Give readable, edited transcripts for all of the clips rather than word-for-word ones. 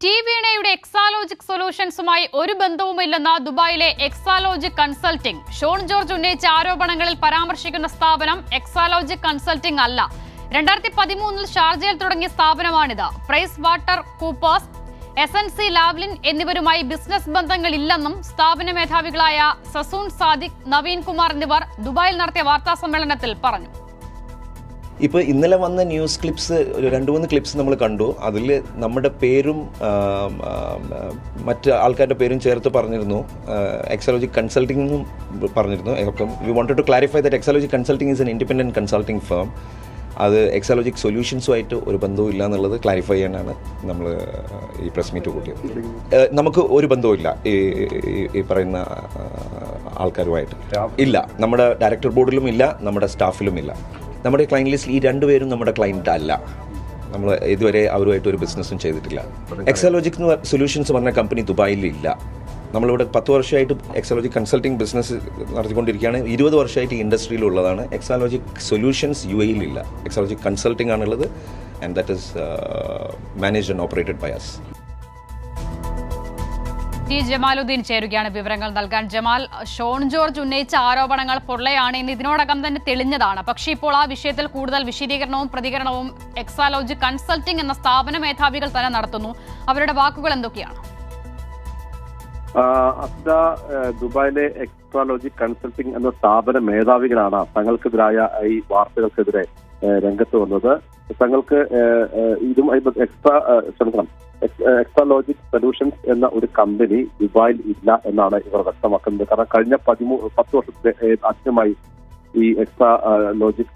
T വീണയുടെ എക്സാലോജിക് സൊല്യൂഷൻസുമായി ഒരു ബന്ധവുമില്ലെന്ന ദുബായിലെ എക്സാലോജിക് കൺസൾട്ടിംഗ്. ഷോൺ ജോർജ് ഉന്നയിച്ച ആരോപണങ്ങളിൽ പരാമർശിക്കുന്ന സ്ഥാപനം എക്സാലോജിക് കൺസൾട്ടിംഗ് അല്ല. 2013 ഷാർജയിൽ തുടങ്ങിയ സ്ഥാപനമാണിത്. Price Water Coopers, SNC Lavalin എന്നിവരുമായി ബിസിനസ് ബന്ധങ്ങളില്ലെന്നും സ്ഥാപന മേധാവികളായ സസൂൺ സാദിഖ്, നവീൻ കുമാർ എന്നിവർ ദുബായിൽ നടത്തിയ വാർത്താ സമ്മേളനത്തിൽ പറഞ്ഞു. ഇപ്പോൾ ഇന്നലെ വന്ന ന്യൂസ് ക്ലിപ്സ്, 2-3 ക്ലിപ്സ് നമ്മൾ കണ്ടു. അതിൽ നമ്മുടെ പേരും മറ്റ് ആൾക്കാരുടെ പേരും ചേർത്ത് പറഞ്ഞിരുന്നു. എക്സാലോജിക് കൺസൾട്ടിംഗ് എന്നും പറഞ്ഞിരുന്നു. അപ്പം we wanted to clarify that Exalogic consulting is an independent consulting firm. അത് എക്സാലോജിക് സൊല്യൂഷൻസുമായിട്ട് ഒരു ബന്ധവും ഇല്ല എന്നുള്ളത് ക്ലാരിഫൈ ചെയ്യാനാണ് നമ്മൾ ഈ പ്രസ് മീറ്റ് കൂട്ടിയത്. നമുക്ക് ഒരു ബന്ധവുമില്ല ഈ പറയുന്ന ആൾക്കാരുമായിട്ട്. ഇല്ല, നമ്മുടെ ഡയറക്ടർ ബോർഡിലും ഇല്ല, നമ്മുടെ സ്റ്റാഫിലും ഇല്ല. നമ്മുടെ ക്ലയൻറ്റ് ലിസ്റ്റിൽ ഈ 2 പേരും നമ്മുടെ ക്ലയൻറ്റ് അല്ല. നമ്മൾ ഇതുവരെ അവരുമായിട്ട് ഒരു ബിസിനസ്സും ചെയ്തിട്ടില്ല. എക്സാലോജിക് സൊല്യൂഷൻസ് പറഞ്ഞ കമ്പനി ദുബായിലില്ല. നമ്മളിവിടെ 10 വർഷമായിട്ട് എക്സാലോജിക് കൺസൾട്ടിംഗ് ബിസിനസ് നടത്തിക്കൊണ്ടിരിക്കുകയാണ്. 20 വർഷമായിട്ട് ഈ ഇൻഡസ്ട്രിയിലുള്ളതാണ്. എക്സാലോജിക് സൊല്യൂഷൻസ് UAE ഇല്ല. എക്സാലോജിക് കൺസൾട്ടിംഗ് ആണുള്ളത്. And that is managed and operated by us. T Jamaluddin ചേരുകയാണ് വിവരങ്ങൾ നൽകാൻ. ജമാൽ, ഷോൺ ജോർജ് ഉന്നയിച്ച ആരോപണങ്ങൾ പൊള്ളയാണ് എന്ന് ഇതിനോടകം തന്നെ തെളിഞ്ഞതാണ്. പക്ഷേ ഇപ്പോൾ ആ വിഷയത്തിൽ കൂടുതൽ വിശദീകരണവും പ്രതികരണവും എക്സാലോജിക് കൺസൾട്ടിംഗ് എന്ന സ്ഥാപന മേധാവികൾ തന്നെ നടത്തുന്നു. അവരുടെ വാക്കുകൾ എന്തൊക്കെയാണ്? ദുബായിലെ എക്സാലോജിക് കൺസൾട്ടിംഗ് എന്ന സ്ഥാപന മേധാവികളാണ് തങ്ങൾക്കെതിരായ ഈ വാർത്തകൾക്കെതിരെ രംഗത്ത് വന്നത്. തങ്ങൾക്ക് ഇതുമായി എക്സാലോജിക് സൊല്യൂഷൻസ് എന്ന ഒരു കമ്പനി ദുബായിൽ ഇല്ല എന്നാണ് ഇവർ വ്യക്തമാക്കുന്നത്. കാരണം കഴിഞ്ഞ 10 വർഷത്തെ ആദ്യമായി ഈ എക്സാലോജിക്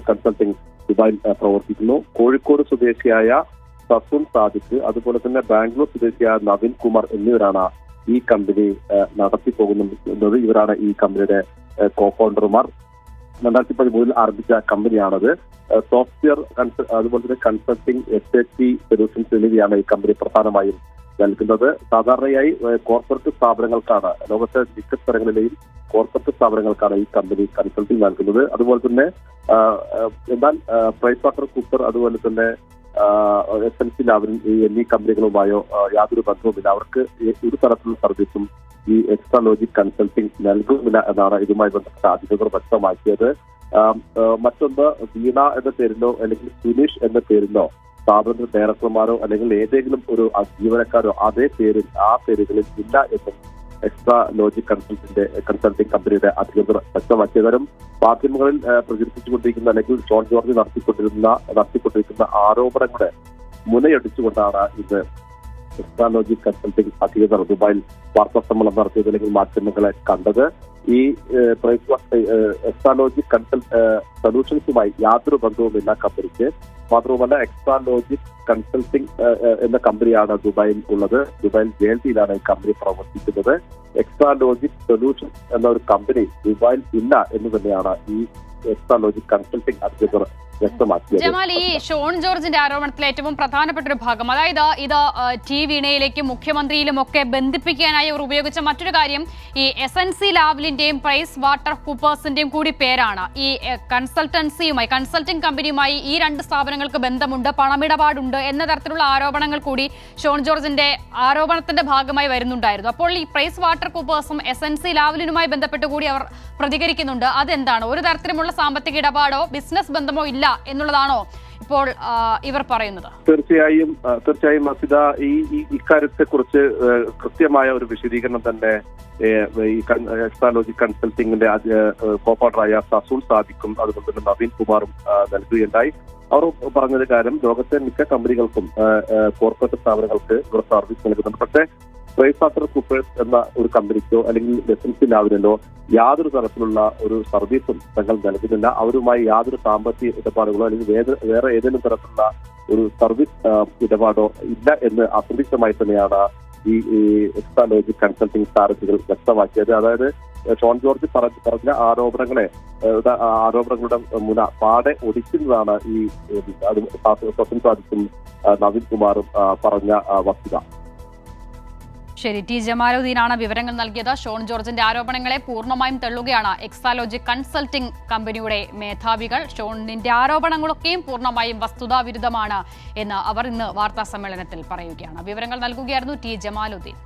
കൺസൾട്ടിംഗ് ദുബായിൽ പ്രവർത്തിക്കുന്നു. കോഴിക്കോട് സ്വദേശിയായ സസൂൺ സാദിഖ്, അതുപോലെ തന്നെ ബാംഗ്ലൂർ സ്വദേശിയായ നവീൻ കുമാർ എന്നിവരാണ് ഈ കമ്പനി നടത്തിപ്പോകുന്നത്. ഇവരാണ് ഈ കമ്പനിയുടെ കോ ഫൗണ്ടർമാർ. 2013 ആരംഭിച്ച കമ്പനിയാണത്. സോഫ്റ്റ്വെയർ അതുപോലെ തന്നെ കൺസൾട്ടിംഗ്, SAP സൊല്യൂഷൻസ് എന്നിവയാണ് ഈ കമ്പനി പ്രധാനമായും നൽകുന്നത്. സാധാരണയായി കോർപ്പറേറ്റ് സ്ഥാപനങ്ങൾക്കാണ്, ലോകത്തെ മിക്ക സ്ഥലങ്ങളിലെയും കോർപ്പറേറ്റ് സ്ഥാപനങ്ങൾക്കാണ് ഈ കമ്പനി കൺസൾട്ടിംഗ് നൽകുന്നത്. അതുപോലെ തന്നെ എന്നാൽ പ്രൈസ് വാട്ടർ കൂപ്പർ, അതുപോലെ തന്നെ SNC ലാവ്ലിൻ എന്നീ കമ്പനികളുമായോ യാതൊരു ബന്ധവുമില്ല. അവർക്ക് ഒരു തരത്തിലുള്ള സർവീസും ഈ എക്സാലോജിക് കൺസൾട്ടിംഗ് നൽകുന്നില്ല എന്നാണ് ഇതുമായി ബന്ധപ്പെട്ട അധികൃതർ വ്യക്തമാക്കിയത്. മറ്റൊന്ന്, വീണ എന്ന പേരിലോ അല്ലെങ്കിൽ സുനീഷ് എന്ന പേരിലോ സ്ഥാപനത്തിന്റെ ഡയറക്ടർമാരോ അല്ലെങ്കിൽ ഏതെങ്കിലും ഒരു ജീവനക്കാരോ ആ പേരുകളിൽ ഇല്ല എന്നും എക്സാലോജിക് കൺസൾട്ടിംഗ് കമ്പനിയുടെ അധികൃതർ വ്യക്തമാക്കിയതരം മാധ്യമങ്ങളിൽ പ്രചരിപ്പിച്ചുകൊണ്ടിരിക്കുന്ന അല്ലെങ്കിൽ ഷോൺ ജോർജ് നടത്തിക്കൊണ്ടിരിക്കുന്ന ആരോപണങ്ങളെ മുനയടിച്ചുകൊണ്ടാണ് ഇത് എക്സാലോജിക് കൺസൾട്ടിംഗ് അധികൃതർ ദുബായിൽ വാർത്താ സമ്മേളനം നടത്തിയത് അല്ലെങ്കിൽ മാധ്യമങ്ങളെ കണ്ടത്. ഈ എക്സാലോജിക് സൊല്യൂഷൻസുമായി യാതൊരു ബന്ധവുമില്ല കമ്പനിക്ക്. മാത്രവുമല്ല, എക്സാലോജിക് കൺസൾട്ടിംഗ് എന്ന കമ്പനിയാണ് ദുബായിൽ ഉള്ളത്. ദുബായിൽ JLTയിലാണ് ഈ കമ്പനി പ്രവർത്തിക്കുന്നത്. എക്സാലോജിക് സൊല്യൂഷൻസ് എന്ന ഒരു കമ്പനി ദുബായിൽ ഇല്ല എന്ന് തന്നെയാണ് ഈ എക്സാലോജിക് കൺസൾട്ടിംഗ് അധികൃതർ വ്യക്തമാക്കിയത്. ജമാൽ, ഈ ഷോൺ ജോർജിന്റെ ആരോപണത്തിലെ ഏറ്റവും പ്രധാനപ്പെട്ട ഒരു ഭാഗം, അതായത് ഇത് ടി വീണയിലേക്കും മുഖ്യമന്ത്രിയിലും ഒക്കെ ബന്ധിപ്പിക്കാനായി അവർ ഉപയോഗിച്ച മറ്റൊരു കാര്യം ഈ SNC ലാവ്ലിന്റെയും പ്രൈസ് വാട്ടർ കൂപ്പേഴ്സിന്റെയും കൂടി പേരാണ്. ഈ കൺസൾട്ടിംഗ് കമ്പനിയുമായി ഈ 2 സ്ഥാപനങ്ങൾക്ക് ബന്ധമുണ്ട്, പണമിടപാടുണ്ട് എന്ന തരത്തിലുള്ള ആരോപണങ്ങൾ കൂടി ഷോൺ ജോർജിന്റെ ആരോപണത്തിന്റെ ഭാഗമായി വരുന്നുണ്ടായിരുന്നു. അപ്പോൾ ഈ പ്രൈസ് വാട്ടർ കൂപ്പേഴ്സും SNC ലാവ്ലിനുമായി ബന്ധപ്പെട്ട് കൂടി അവർ പ്രതികരിക്കുന്നുണ്ട്. അതെന്താണ്? ഒരു തരത്തിലുമുള്ള സാമ്പത്തിക ഇടപാടോ ബിസിനസ് ബന്ധമോ ഇല്ല എന്നുള്ളതാണോ ഇപ്പോൾ ഇവർ പറയുന്നത്? തീർച്ചയായും മസിദ, ഇക്കാര്യത്തെ കുറിച്ച് കൃത്യമായ ഒരു വിശദീകരണം തന്നെ ഈ എക്സാലോജിക് കൺസൾട്ടിംഗിന്റെ കോ ഫൗണ്ടറായ സസൂൺ സാദിഖും അതുപോലെ തന്നെ നവീൻ കുമാറും നൽകുകയുണ്ടായി. അവർ പറഞ്ഞത് കാര്യം, ലോകത്തെ മിക്ക കമ്പനികൾക്കും കോർപ്പറേറ്റ് സ്ഥാപനങ്ങൾക്ക് ഇവർ സർവീസ് നൽകുന്നുണ്ട്. പക്ഷേ പ്രൈസ് വാട്ടർ കൂപ്പേഴ്സ് എന്ന ഒരു കമ്പനിക്കോ അല്ലെങ്കിൽ SNC ലാവ്ലിനോ യാതൊരു തരത്തിലുള്ള ഒരു സർവീസും തങ്ങൾ നൽകുന്നില്ല. അവരുമായി യാതൊരു സാമ്പത്തിക ഇടപാടുകളോ അല്ലെങ്കിൽ വേറെ ഏതെങ്കിലും തരത്തിലുള്ള ഒരു സർവീസ് ഇടപാടോ ഇല്ല എന്ന് അസംതൃപ്തമായി തന്നെയാണ് ഈ എക്സാലോജിക് കൺസൾട്ടിംഗ് സാരഥികൾ വ്യക്തമാക്കിയത്. അതായത് ഷോൺ ജോർജ് പറഞ്ഞ ആരോപണങ്ങളുടെ മുന പാടെ ഒടിക്കുന്നതാണ് ഈ സസൂൺ സാദിഖും നവീൻ കുമാറും പറഞ്ഞ വസ്തുത. ശരി, ടി ജമാലുദ്ദീനാണ് വിവരങ്ങൾ നൽകിയത്. ഷോൺ ജോർജിന്റെ ആരോപണങ്ങളെ പൂർണ്ണമായും തള്ളുകയാണ് എക്സാലോജിക് കൺസൾട്ടിംഗ് കമ്പനിയുടെ മേധാവികൾ. ഷോണിന്റെ ആരോപണങ്ങളൊക്കെയും പൂർണ്ണമായും വസ്തുതാവിരുദ്ധമാണ് എന്ന് അവർ ഇന്ന് വാർത്താ സമ്മേളനത്തിൽ പറയുകയാണ്. വിവരങ്ങൾ നൽകുകയായിരുന്നു ടി ജമാലുദ്ദീൻ.